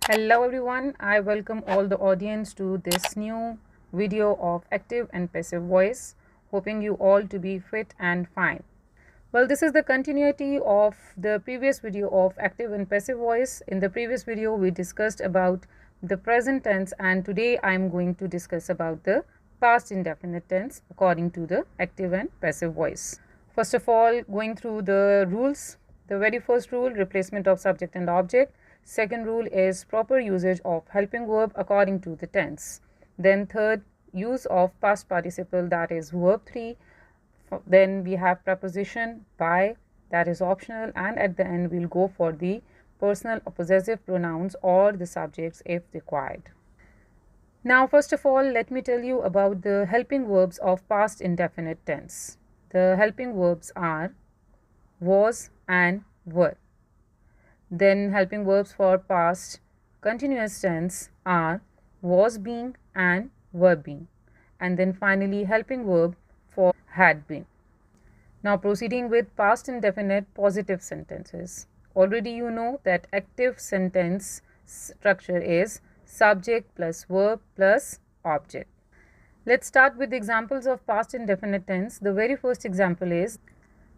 Hello everyone, I welcome all the audience to this new video of active and passive voice, hoping you all to be fit and fine. Well, this is the continuity of the previous video of active and passive voice. In the previous video we discussed about the present tense, and today I am going to discuss about the past indefinite tense according to the active and passive voice. First of all, going through the rules. The very first rule, replacement of subject and object. Second rule is proper usage of helping verb according to the tense. Then third, use of past participle, that is verb 3. Then we have preposition by, that is optional, and at the end we'll go for the personal or possessive pronouns or the subjects if required. Now first of all, let me tell you about the helping verbs of past indefinite tense. The helping verbs are was and were. Then helping verbs for past continuous tense are was being and were being. And then finally helping verb for had been. Now proceeding with past indefinite positive sentences. Already you know that active sentence structure is subject plus verb plus object. Let's start with examples of past indefinite tense. The very first example is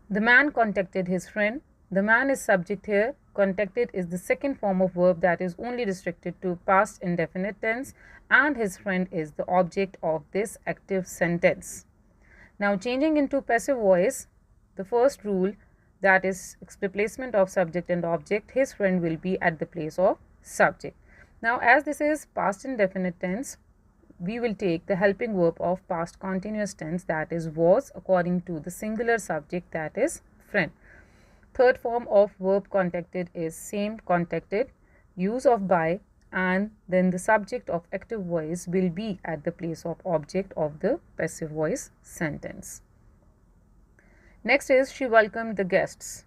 the man contacted his friend. The man is subject here. Contacted is the second form of verb that is only restricted to past indefinite tense, and his friend is the object of this active sentence. Now changing into passive voice, the first rule, that is replacement of subject and object, his friend will be at the place of subject. Now as this is past indefinite tense, we will take the helping verb of past continuous tense, that is was, according to the singular subject, that is friend. Third form of verb contacted is same, contacted, use of by, and then the subject of active voice will be at the place of object of the passive voice sentence. Next is she welcomed the guests.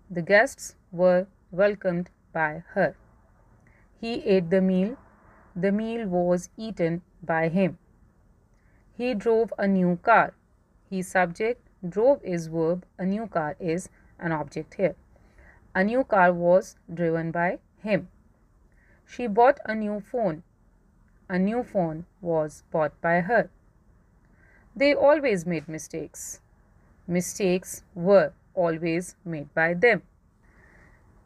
The guests were welcomed by her. He ate the meal. The meal was eaten by him. He drove a new car. He subject, drove is verb, a new car is an object here. A new car was driven by him. She bought a new phone. A new phone was bought by her. They always made mistakes. Mistakes were always made by them.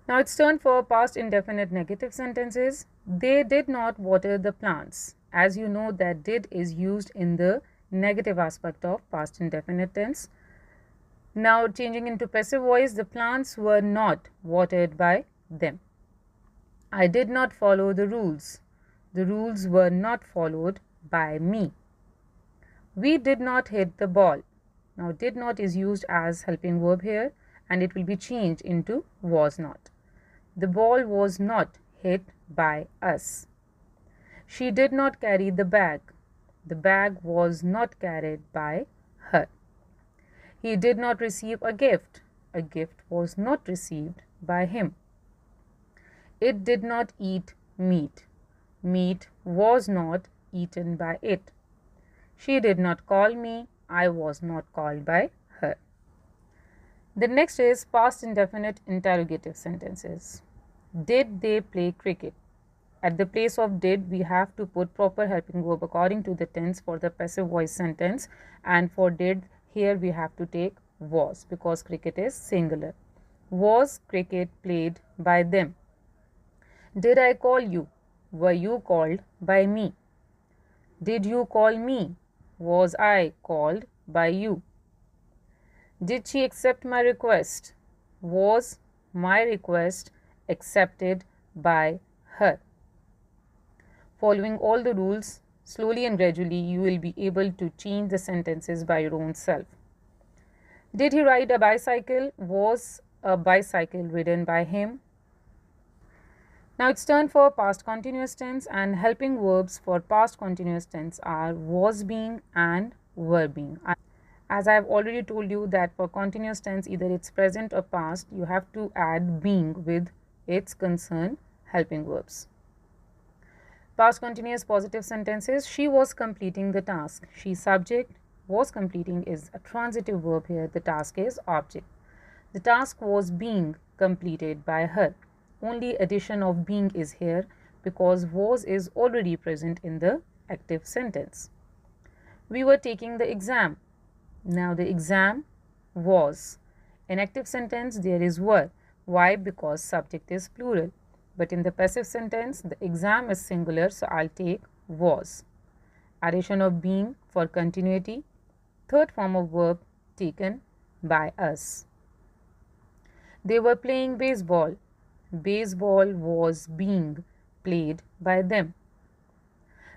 Now it's turn for past indefinite negative sentences. They did not water the plants. As you know that did is used in the negative aspect of past indefinite tense. Now changing into passive voice, the plants were not watered by them. I did not follow the rules. The rules were not followed by me. We did not hit the ball. Now did not is used as helping verb here, and it will be changed into was not. The ball was not hit by us. She did not carry the bag. The bag was not carried by her. He did not receive a gift. A gift was not received by him. It did not eat meat. Meat was not eaten by it. She did not call me. I was not called by her. The next is past indefinite interrogative sentences. Did they play cricket? At the place of did, we have to put proper helping verb according to the tense for the passive voice sentence, and for did, here we have to take was because cricket is singular. Was cricket played by them? Did I call you? Were you called by me? Did you call me? Was I called by you? Did she accept my request? Was my request accepted by her? Following all the rules, slowly and gradually you will be able to change the sentences by your own self. Did he ride a bicycle? Was a bicycle ridden by him? Now it's turn for past continuous tense, and helping verbs for past continuous tense are was being and were being. As I have already told you that for continuous tense, either it's present or past, you have to add being with its concerned helping verbs. Past continuous positive sentences, she was completing the task. She subject, was completing is a transitive verb here. The task is object. The task was being completed by her. Only addition of being is here because was is already present in the active sentence. We were taking the exam. Now the exam was. In active sentence there is were. Why? Because subject is plural. But in the passive sentence the exam is singular, so I'll take was. Addition of being for continuity. Third form of verb taken by us. They were playing baseball. Baseball was being played by them.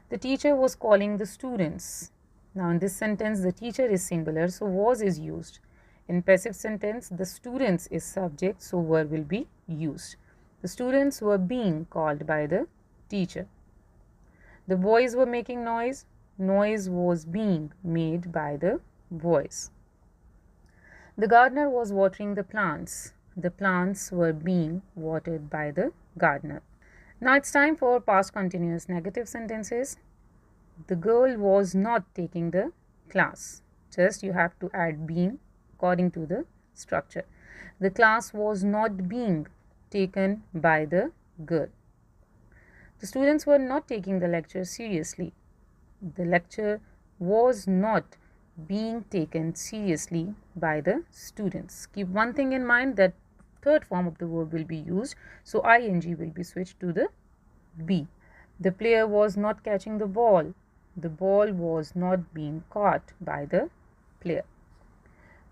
The teacher was calling the students. Now in this sentence the teacher is singular, so was is used. In passive sentence the students is subject, so were will be used. The students were being called by the teacher. The boys were making noise. Noise was being made by the boys. The gardener was watering the plants. The plants were being watered by the gardener. Now it's time for past continuous negative sentences. The girl was not taking the class. Just you have to add being according to the structure. The class was not being taken by the girl. The students were not taking the lecture seriously. The lecture was not being taken seriously by the students. Keep one thing in mind, that third form of the verb will be used, so ing will be switched to the be. The player was not catching the ball. The ball was not being caught by the player.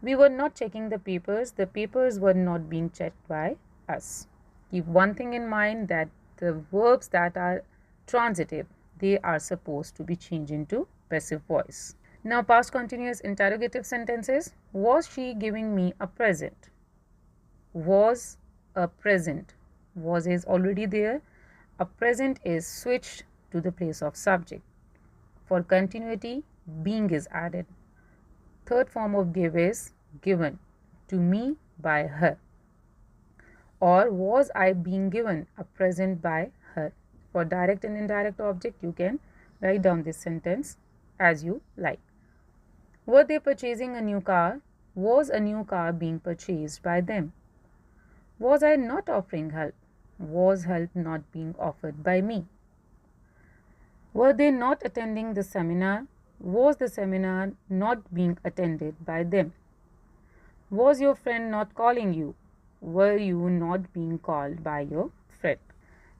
We were not checking the papers. The papers were not being checked by us. Keep one thing in mind, that the verbs that are transitive, they are supposed to be changed into passive voice. Now past continuous interrogative sentences. Was she giving me a present? Was a present. Was is already there. A present is switched to the place of subject. For continuity, being is added. Third form of give is given to me by her. Or was I being given a present by her? For direct and indirect object, you can write down this sentence as you like. Were they purchasing a new car? Was a new car being purchased by them? Was I not offering help? Was help not being offered by me? Were they not attending the seminar? Was the seminar not being attended by them? Was your friend not calling you? Were you not being called by your friend?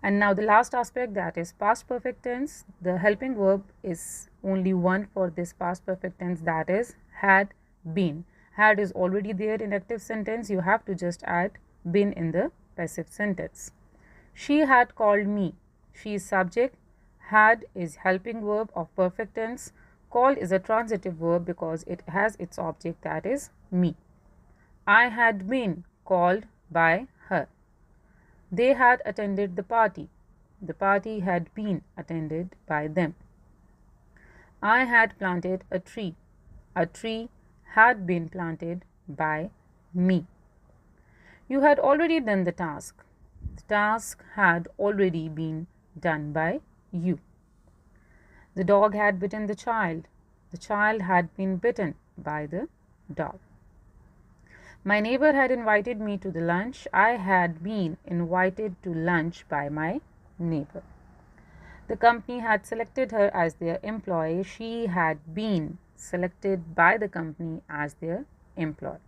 And now the last aspect, that is past perfect tense. The helping verb is only one for this past perfect tense, that is had been. Had is already there in active sentence. You have to just add been in the passive sentence. She had called me. She is subject. Had is helping verb of perfect tense. Call is a transitive verb because it has its object, that is me. I had been called by her. They had attended the party. The party had been attended by them. I had planted a tree. A tree had been planted by me. You had already done the task. The task had already been done by you. The dog had bitten the child. The child had been bitten by the dog. My neighbor had invited me to the lunch. I had been invited to lunch by my neighbor. The company had selected her as their employee. She had been selected by the company as their employee.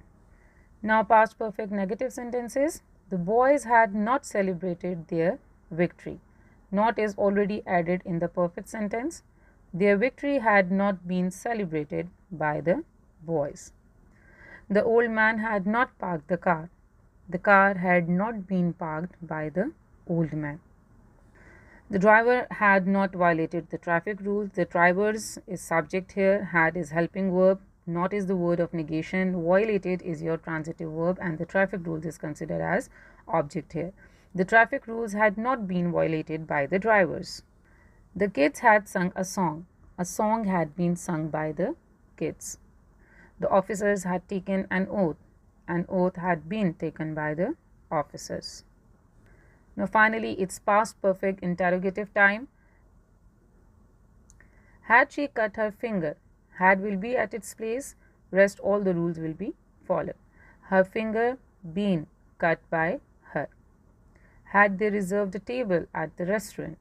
Now past perfect negative sentences. The boys had not celebrated their victory. Not is already added in the perfect sentence. Their victory had not been celebrated by the boys. The old man had not parked the car. The car had not been parked by the old man. The driver had not violated the traffic rules. The drivers is subject here. Had is helping verb. Not is the word of negation. Violated is your transitive verb, and the traffic rules is considered as object here. The traffic rules had not been violated by the drivers. The kids had sung a song. A song had been sung by the kids. The officers had taken an oath. An oath had been taken by the officers. Now finally, it's past perfect interrogative time. Had she cut her finger? Had will be at its place. Rest all the rules will be followed. Her finger been cut by her. Had they reserved a table at the restaurant?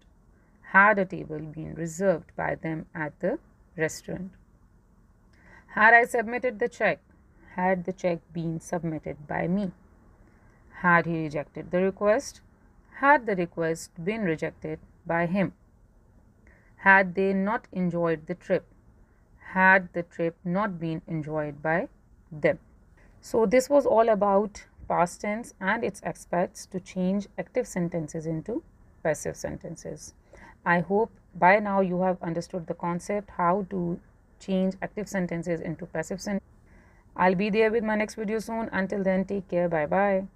Had a table been reserved by them at the restaurant? Had I submitted the check? Had the check been submitted by me? Had he rejected the request? Had the request been rejected by him? Had they not enjoyed the trip? Had the trip not been enjoyed by them? So, this was all about past tense and its aspects to change active sentences into passive sentences. I hope by now you have understood the concept how to change active sentences into passive sentences. I'll be there with my next video soon. Until then, take care. Bye bye.